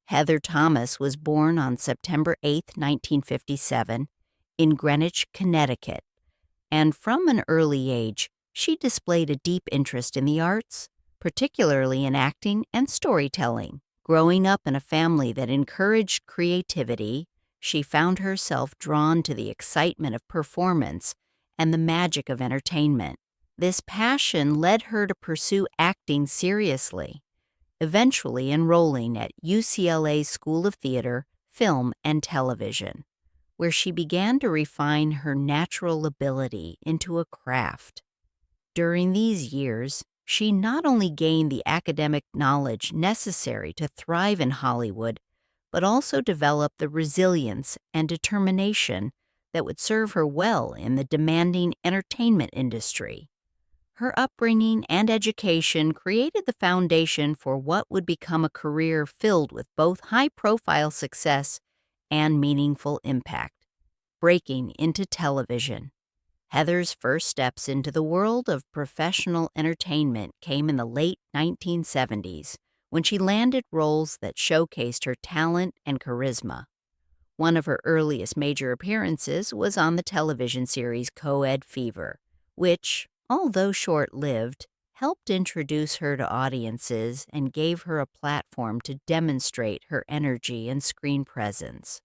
Heather Thomas was born on September 8, 1957, in Greenwich, Connecticut, and from an early age, she displayed a deep interest in the arts, particularly in acting and storytelling. Growing up in a family that encouraged creativity, she found herself drawn to the excitement of performance and the magic of entertainment. This passion led her to pursue acting seriously, eventually enrolling at UCLA's School of Theater, Film, and Television, where she began to refine her natural ability into a craft. During these years, she not only gained the academic knowledge necessary to thrive in Hollywood, but also developed the resilience and determination that would serve her well in the demanding entertainment industry. Her upbringing and education created the foundation for what would become a career filled with both high-profile success and meaningful impact. Breaking into television. Heather's first steps into the world of professional entertainment came in the late 1970s when she landed roles that showcased her talent and charisma. One of her earliest major appearances was on the television series Co-Ed Fever, which, although short-lived, helped introduce her to audiences and gave her a platform to demonstrate her energy and screen presence.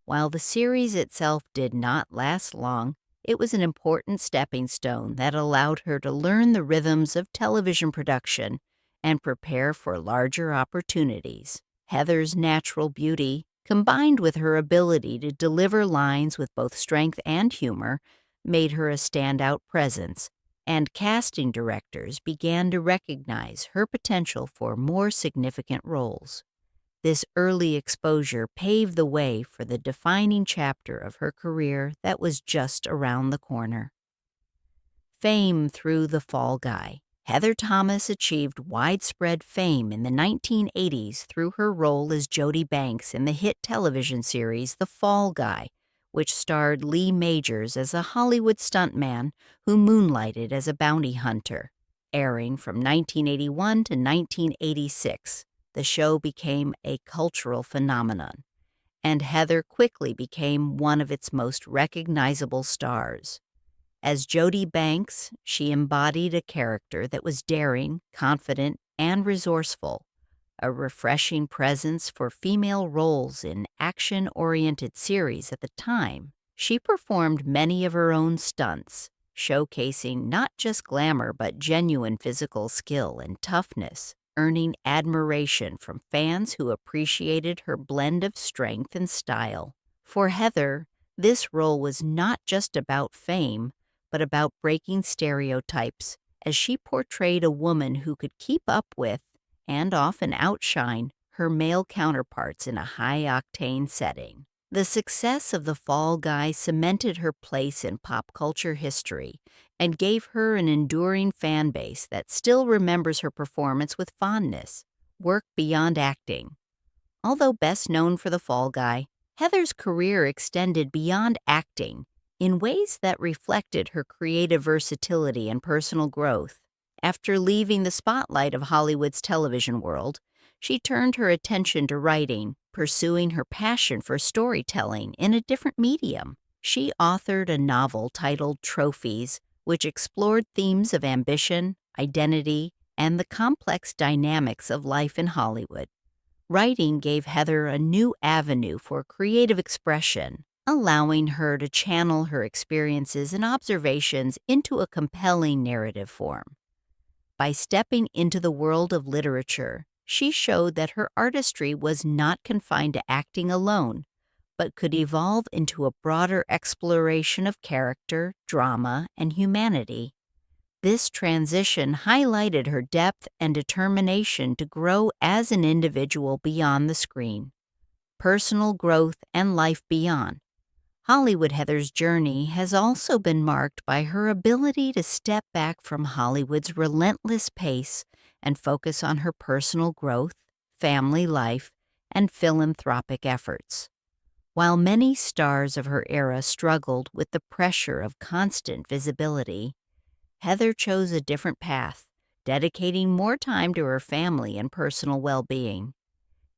While the series itself did not last long, it was an important stepping stone that allowed her to learn the rhythms of television production and prepare for larger opportunities. Heather's natural beauty, combined with her ability to deliver lines with both strength and humor, made her a standout presence, and casting directors began to recognize her potential for more significant roles. This early exposure paved the way for the defining chapter of her career that was just around the corner. Fame through The Fall Guy. Heather Thomas achieved widespread fame in the 1980s through her role as Jody Banks in the hit television series The Fall Guy, which starred Lee Majors as a Hollywood stuntman who moonlighted as a bounty hunter. Airing from 1981 to 1986, the show became a cultural phenomenon, and Heather quickly became one of its most recognizable stars. As Jody Banks, she embodied a character that was daring, confident, and resourceful, a refreshing presence for female roles in action-oriented series at the time. She performed many of her own stunts, showcasing not just glamour but genuine physical skill and toughness, earning admiration from fans who appreciated her blend of strength and style. For Heather, this role was not just about fame, but about breaking stereotypes, as she portrayed a woman who could keep up with, and often outshine, her male counterparts in a high-octane setting. The success of The Fall Guy cemented her place in pop culture history and gave her an enduring fan base that still remembers her performance with fondness. Work beyond acting. Although best known for The Fall Guy, Heather's career extended beyond acting in ways that reflected her creative versatility and personal growth. After leaving the spotlight of Hollywood's television world, she turned her attention to writing, pursuing her passion for storytelling in a different medium. She authored a novel titled Trophies, which explored themes of ambition, identity, and the complex dynamics of life in Hollywood. Writing gave Heather a new avenue for creative expression, allowing her to channel her experiences and observations into a compelling narrative form. By stepping into the world of literature, she showed that her artistry was not confined to acting alone, but could evolve into a broader exploration of character, drama, and humanity. This transition highlighted her depth and determination to grow as an individual beyond the screen. Personal growth and life beyond. Hollywood Heather's journey has also been marked by her ability to step back from Hollywood's relentless pace and focus on her personal growth, family life, and philanthropic efforts. While many stars of her era struggled with the pressure of constant visibility, Heather chose a different path, dedicating more time to her family and personal well-being.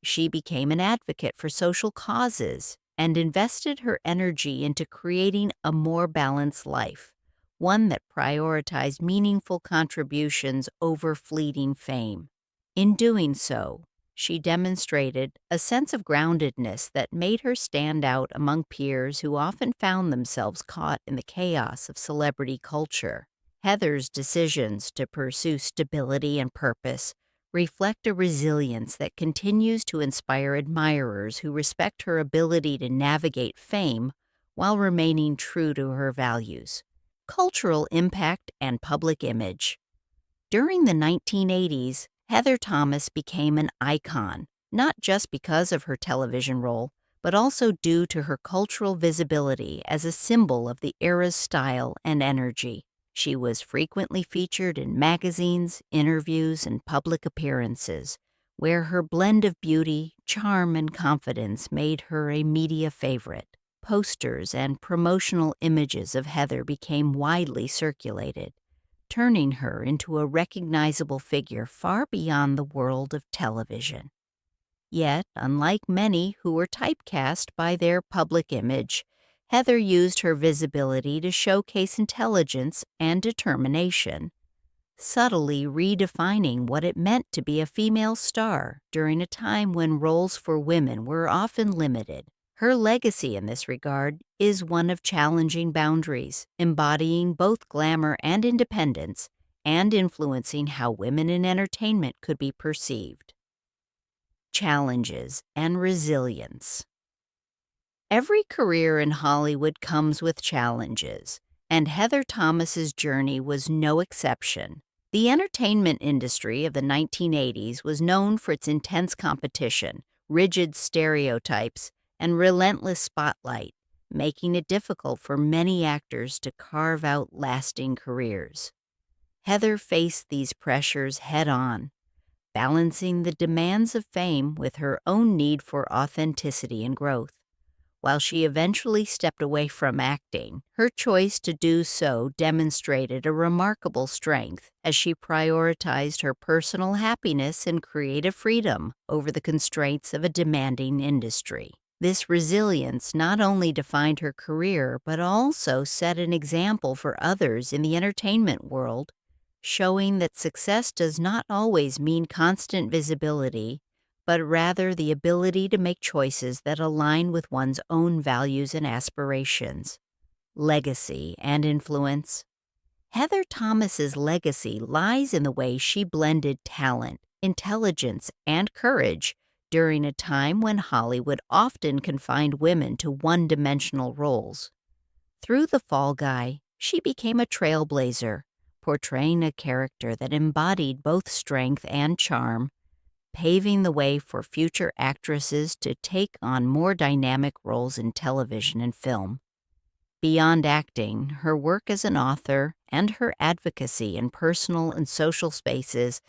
she became an advocate for social causes and invested her energy into creating a more balanced life, one that prioritized meaningful contributions over fleeting fame. In doing so, she demonstrated a sense of groundedness that made her stand out among peers who often found themselves caught in the chaos of celebrity culture. Heather's decisions to pursue stability and purpose reflect a resilience that continues to inspire admirers who respect her ability to navigate fame while remaining true to her values. Cultural impact and public image. During the 1980s, Heather Thomas became an icon, not just because of her television role, but also due to her cultural visibility as a symbol of the era's style and energy. She was frequently featured in magazines, interviews, and public appearances, where her blend of beauty, charm, and confidence made her a media favorite. Posters and promotional images of Heather became widely circulated, turning her into a recognizable figure far beyond the world of television. Yet, unlike many who were typecast by their public image, Heather used her visibility to showcase intelligence and determination, subtly redefining what it meant to be a female star during a time when roles for women were often limited. Her legacy in this regard is one of challenging boundaries, embodying both glamour and independence, and influencing how women in entertainment could be perceived. Challenges and resilience. Every career in Hollywood comes with challenges, and Heather Thomas's journey was no exception. The entertainment industry of the 1980s was known for its intense competition, rigid stereotypes, and relentless spotlight, making it difficult for many actors to carve out lasting careers. Heather faced these pressures head-on, balancing the demands of fame with her own need for authenticity and growth. While she eventually stepped away from acting, her choice to do so demonstrated a remarkable strength as she prioritized her personal happiness and creative freedom over the constraints of a demanding industry. This resilience not only defined her career but also set an example for others in the entertainment world, showing that success does not always mean constant visibility, but rather the ability to make choices that align with one's own values and aspirations. Legacy and influence. Heather Thomas's legacy lies in the way she blended talent, intelligence, and courage during a time when Hollywood often confined women to one-dimensional roles. Through The Fall Guy, she became a trailblazer, portraying a character that embodied both strength and charm, paving the way for future actresses to take on more dynamic roles in television and film. Beyond acting, her work as an author and her advocacy in personal and social spaces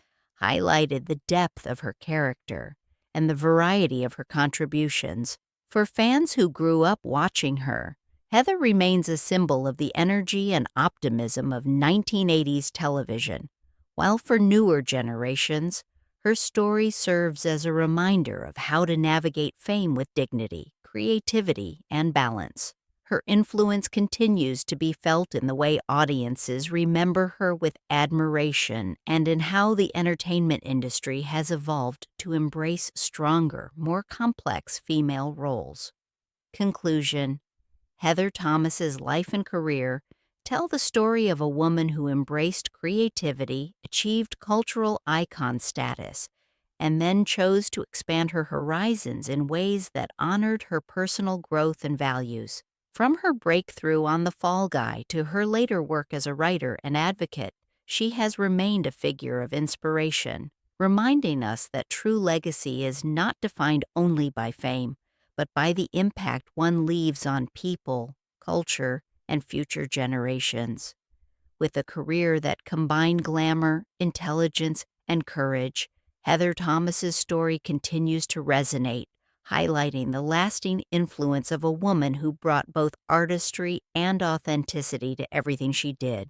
highlighted the depth of her character and the variety of her contributions. For fans who grew up watching her, Heather remains a symbol of the energy and optimism of 1980s television, while for newer generations, her story serves as a reminder of how to navigate fame with dignity, creativity, and balance. Her influence continues to be felt in the way audiences remember her with admiration and in how the entertainment industry has evolved to embrace stronger, more complex female roles. Conclusion. Heather Thomas's life and career tell the story of a woman who embraced creativity, achieved cultural icon status, and then chose to expand her horizons in ways that honored her personal growth and values. From her breakthrough on The Fall Guy to her later work as a writer and advocate, she has remained a figure of inspiration, reminding us that true legacy is not defined only by fame, but by the impact one leaves on people, culture, and future generations. With a career that combined glamour, intelligence, and courage, Heather Thomas's story continues to resonate, highlighting the lasting influence of a woman who brought both artistry and authenticity to everything she did.